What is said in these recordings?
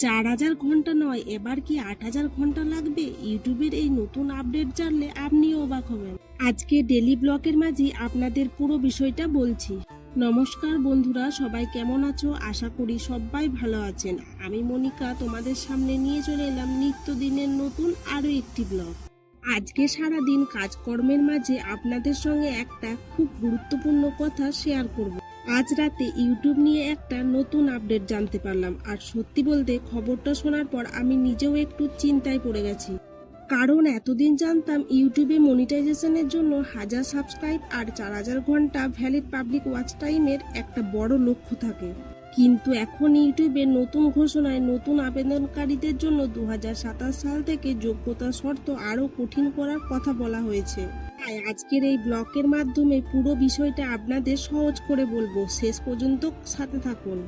4000 ঘন্টা নয়, এবার কি 8000 ঘন্টা লাগবে? ইউটিউবের এই নতুন আপডেট জানলে আপনিও অবাক হবেন। আজকে ডেলি ব্লগের মাঝে আপনাদের পুরো বিষয়টা বলছি। নমস্কার বন্ধুরা, সবাই কেমন আছো? আশা করি সবাই ভালো আছেন। আমি মনিকা তোমাদের সামনে নিয়ে চলে এলাম নিত্যদিনের নতুন আরো একটি ব্লগ। আজকে সারাদিন কাজকর্মের মাঝে আপনাদের সঙ্গে একটা খুব গুরুত্বপূর্ণ কথা শেয়ার করব। আজ রাতে ইউটিউব নিয়ে একটা নতুন আপডেট জানতে পারলাম, আর সত্যি বলতে খবরটা শোনার পর আমি নিজেও একটু চিন্তায় পড়ে গেছি। কারণ এতদিন জানতাম ইউটিউবে মনিটাইজেশনের জন্য 1000 সাবস্ক্রাইব আর 4000 ঘন্টা ভ্যালিড পাবলিক ওয়াচ টাইমের একটা বড় লক্ষ্য থাকে। কিন্তু এখন ইউটিউবের নতুন ঘোষণায় নতুন আবেদনকারীদের জন্য 2027 সাল থেকে যোগ্যতা শর্ত আরও কঠিন করার কথা বলা হয়েছে। তাই আজকের এই ব্লগের মাধ্যমে পুরো বিষয়টা আপনাদের সহজ করে বলবো, শেষ পর্যন্ত সাথে থাকুন।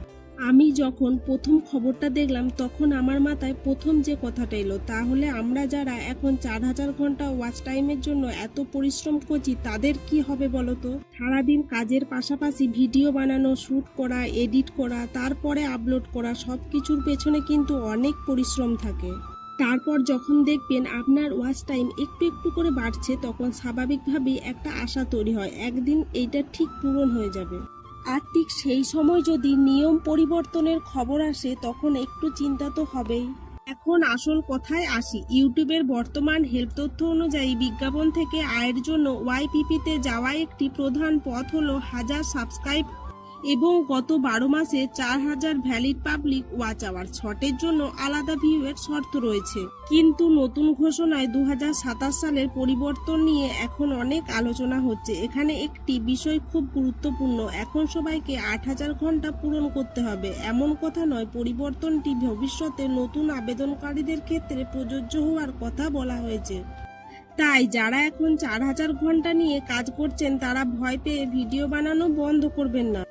আমি যখন প্রথম খবরটা দেখলাম তখন আমার মাথায় প্রথম যে কথাটা এলো, তাহলে আমরা যারা এখন 4000 ঘন্টা ওয়াচ টাইমের জন্য এত পরিশ্রম করছি তাদের কি হবে বলতো? সারাদিন কাজের পাশাপাশি ভিডিও বানানো, শ্যুট করা, এডিট করা, তারপরে আপলোড করা, সব কিছুর পেছনে কিন্তু অনেক পরিশ্রম থাকে। তারপর যখন দেখবেন আপনার ওয়াচ টাইম একটু একটু করে বাড়ছে, তখন স্বাভাবিকভাবেই একটা আশা তৈরি হয় একদিন এইটা ঠিক পূরণ হয়ে যাবে। আর ঠিক সেই সময় যদি নিয়ম পরিবর্তনের খবর আসে তখন একটু চিন্তা তো হবেই। এখন আসল কথায় আসি। ইউটিউবের বর্তমান হেল্প তথ্য অনুযায়ী বিজ্ঞাপন থেকে আয়ের জন্য ওয়াইপিপিতে যাওয়া একটি প্রধান পথ হলো 1000 সাবস্ক্রাইব এবং গত 12 মাসে 4000 ভ্যালিড পাবলিক ওয়াচ আওয়ার। শর্টের জন্য আলাদা ভিউয়ের শর্ত রয়েছে। কিন্তু নতুন ঘোষণায় 2027 সালের পরিবর্তন নিয়ে এখন অনেক আলোচনা হচ্ছে। এখানে একটি বিষয় খুব গুরুত্বপূর্ণ, এখন সবাইকে 8000 ঘন্টা পূরণ করতে হবে এমন কথা নয়। পরিবর্তনটি ভবিষ্যতে নতুন আবেদনকারীদের ক্ষেত্রে প্রযোজ্য হওয়ার কথা বলা হয়েছে। তাই যারা এখন 4000 ঘন্টা নিয়ে কাজ করছেন তারা ভয় পেয়ে ভিডিও বানানো বন্ধ করবেন না।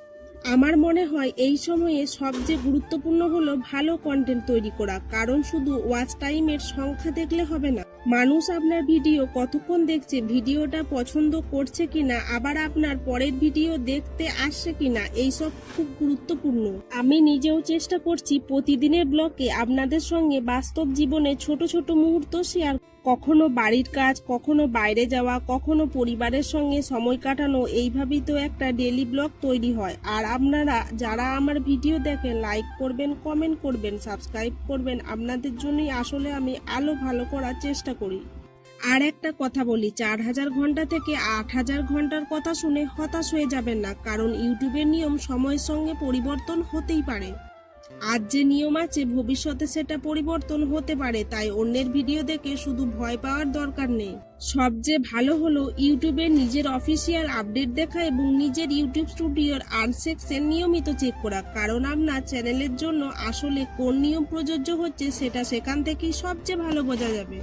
আমার মনে হয় এই সময়ে সবচেয়ে গুরুত্বপূর্ণ হলো ভালো কন্টেন্ট তৈরি করা। কারণ শুধু ওয়াচ টাইমের সংখ্যা দেখলে হবে না, মানুষ আপনার ভিডিও কতক্ষণ দেখছে, ভিডিওটা পছন্দ করছে কিনা, আবার আপনার পরের ভিডিও দেখতে আসছে কিনা, এইসব খুব গুরুত্বপূর্ণ। আমি নিজেও চেষ্টা করছি প্রতিদিনের ব্লগে আপনাদের সঙ্গে বাস্তব জীবনে ছোট ছোট মুহূর্ত শেয়ার, কখনো বাড়ির কাজ, কখনো বাইরে যাওয়া, কখনো পরিবারের সঙ্গে সময় কাটানো। এইভাবেই তো একটা ডেলি ব্লগ তৈরি হয়। আর আপনারা যারা আমার ভিডিও দেখেন, লাইক করবেন, কমেন্ট করবেন, সাবস্ক্রাইব করবেন, আপনাদের জন্যই আসলে আমি আলো ভালো করার চেষ্টা করি। আর একটা কথা বলি, 4000 ঘন্টা থেকে 8000 ঘন্টার কথা শুনে হতাশ হয়ে যাবেন না, কারণ ইউটিউবের নিয়ম সময়ের সঙ্গে পরিবর্তন হতেই পারে। আজ যে নিয়ম আছে ভবিষ্যতে সেটা পরিবর্তন হতে পারে, তাই অন্যের ভিডিও দেখে শুধু ভয় পাওয়ার দরকার নেই। সবচেয়ে ভালো হলো ইউটিউবে নিজের অফিসিয়াল আপডেট দেখা এবং নিজের ইউটিউব স্টুডিওর আর্ন সেকশন নিয়মিত চেক করা, কারণ আপনার চ্যানেলের জন্য আসলে কোন নিয়ম প্রযোজ্য হচ্ছে সেটা সেখান থেকেই সবচেয়ে ভালো বোঝা যাবে।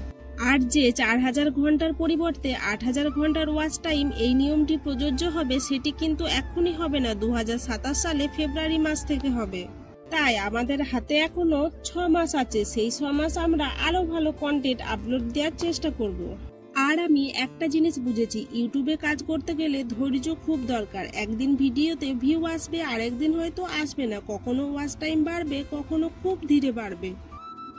আর যে 4000 ঘন্টার পরিবর্তে 8000 ঘন্টার ওয়াচ টাইম এই নিয়মটি প্রযোজ্য হবে, সেটি কিন্তু এখনই হবে না, 2027 সালে ফেব্রুয়ারি মাস থেকে হবে। তাই আমাদের হাতে এখনো 6 মাস আছে। সেই 6 মাস আমরা আরো ভালো কন্টেন্ট আপলোড দেওয়ার চেষ্টা করব। আর আমি একটা জিনিস বুঝেছি, ইউটিউবে কাজ করতে গেলে ধৈর্য খুব দরকার। একদিন ভিডিওতে ভিউ আসবে, আর একদিন হয়তো আসবে না, কখনো ওয়াচ টাইম বাড়বে, কখনো খুব ধীরে বাড়বে।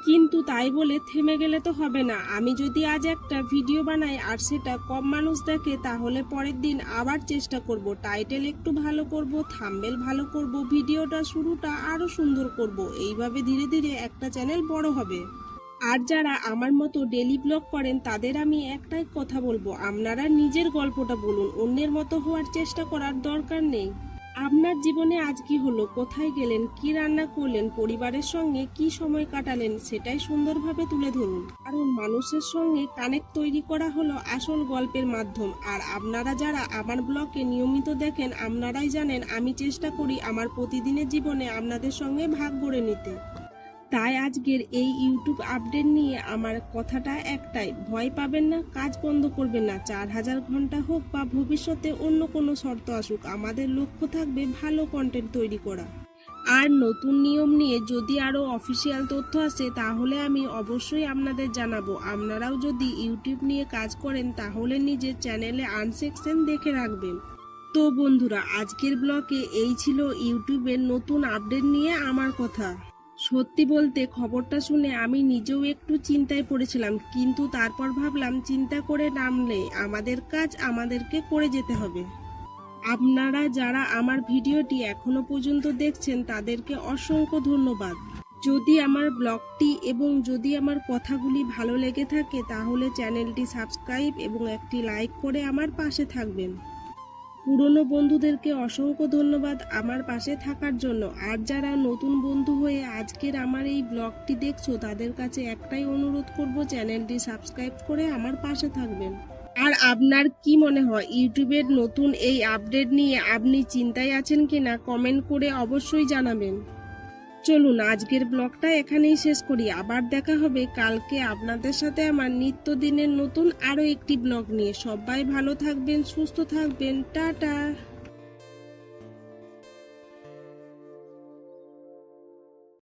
কিন্তু তাই বলে থেমে গেলে তো হবে না। আমি যদি আজ একটা ভিডিও বানাই আর সেটা কম মানুষ দেখে, তাহলে পরের দিন আবার চেষ্টা করব, টাইটেল একটু ভালো করব, থাম্বনেল ভালো করব, ভিডিওটা শুরুটা আরো সুন্দর করব। এইভাবে ধীরে ধীরে একটা চ্যানেল বড় হবে। আর যারা আমার মতো ডেলি ব্লগ করেন তাদের আমি একটাই কথা বলবো, আপনারা নিজের গল্পটা বলুন, অন্যের মতো হওয়ার চেষ্টা করার দরকার নেই। আপনার জীবনে আজ কি হলো, কোথায় গেলেন, কি রান্না করলেন, পরিবারের সঙ্গে কি সময় কাটালেন, সেটাই সুন্দরভাবে তুলে ধরুন। কারণ মানুষের সঙ্গে কানেক্ট তৈরি করা হলো আসল গল্পের মাধ্যম। আর আপনারা যারা আমার ব্লগে নিয়মিত দেখেন, আপনারাই জানেন আমি চেষ্টা করি আমার প্রতিদিনের জীবনে আপনাদের সঙ্গে ভাগ করে নিতে। তাই আজকের এই ইউটিউব আপডেট নিয়ে আমার কথাটা একটাই, ভয় পাবেন না, কাজ বন্ধ করবেন না। 4000 ঘন্টা হোক বা ভবিষ্যতে অন্য কোনো শর্ত আসুক, আমাদের লক্ষ্য থাকবে ভালো কন্টেন্ট তৈরি করা। আর নতুন নিয়ম নিয়ে যদি আরো অফিসিয়াল তথ্য আসে তাহলে আমি অবশ্যই আপনাদের জানাবো। আপনারাও যদি ইউটিউব নিয়ে কাজ করেন তাহলে নিজের চ্যানেলে আর্ন সেকশন দেখে রাখবেন। তো বন্ধুরা, আজকের ব্লগে এই ছিল ইউটিউবের নতুন আপডেট নিয়ে আমার কথা। সত্যি বলতে খবরটা শুনে আমি নিজেও একটু চিন্তায় পড়েছিলাম, কিন্তু তারপর ভাবলাম চিন্তা করে নামলে আমাদের কাজ আমাদেরকে করে যেতে হবে। আপনারা যারা আমার ভিডিওটি এখনো পর্যন্ত দেখছেন তাদেরকে অসংখ্য ধন্যবাদ। যদি আমার ব্লগটি এবং যদি আমার কথাগুলি ভালো লেগে থাকে তাহলে চ্যানেলটি সাবস্ক্রাইব এবং একটি লাইক করে আমার পাশে থাকবেন। পুরনো বন্ধুদেরকে অসংখ্য ধন্যবাদ আমার পাশে থাকার জন্য। আর যারা নতুন বন্ধু হয়ে আজকের আমার এই ব্লগটি দেখছো তাদের কাছে একটাই অনুরোধ করব, চ্যানেলটি সাবস্ক্রাইব করে আমার পাশে থাকবেন। আর আপনার কি মনে হয় ইউটিউবের নতুন এই আপডেট নিয়ে আপনি চিন্তায় আছেন কিনা কমেন্ট করে অবশ্যই জানাবেন। চলুন আজকের ব্লগটা এখানেই শেষ করি। আবার দেখা হবে কালকে আপনাদের সাথে আমার নিত্যদিনের নতুন আরো একটি ব্লগ নিয়ে। সবাই ভালো থাকবেন, সুস্থ থাকবেন, টাটা।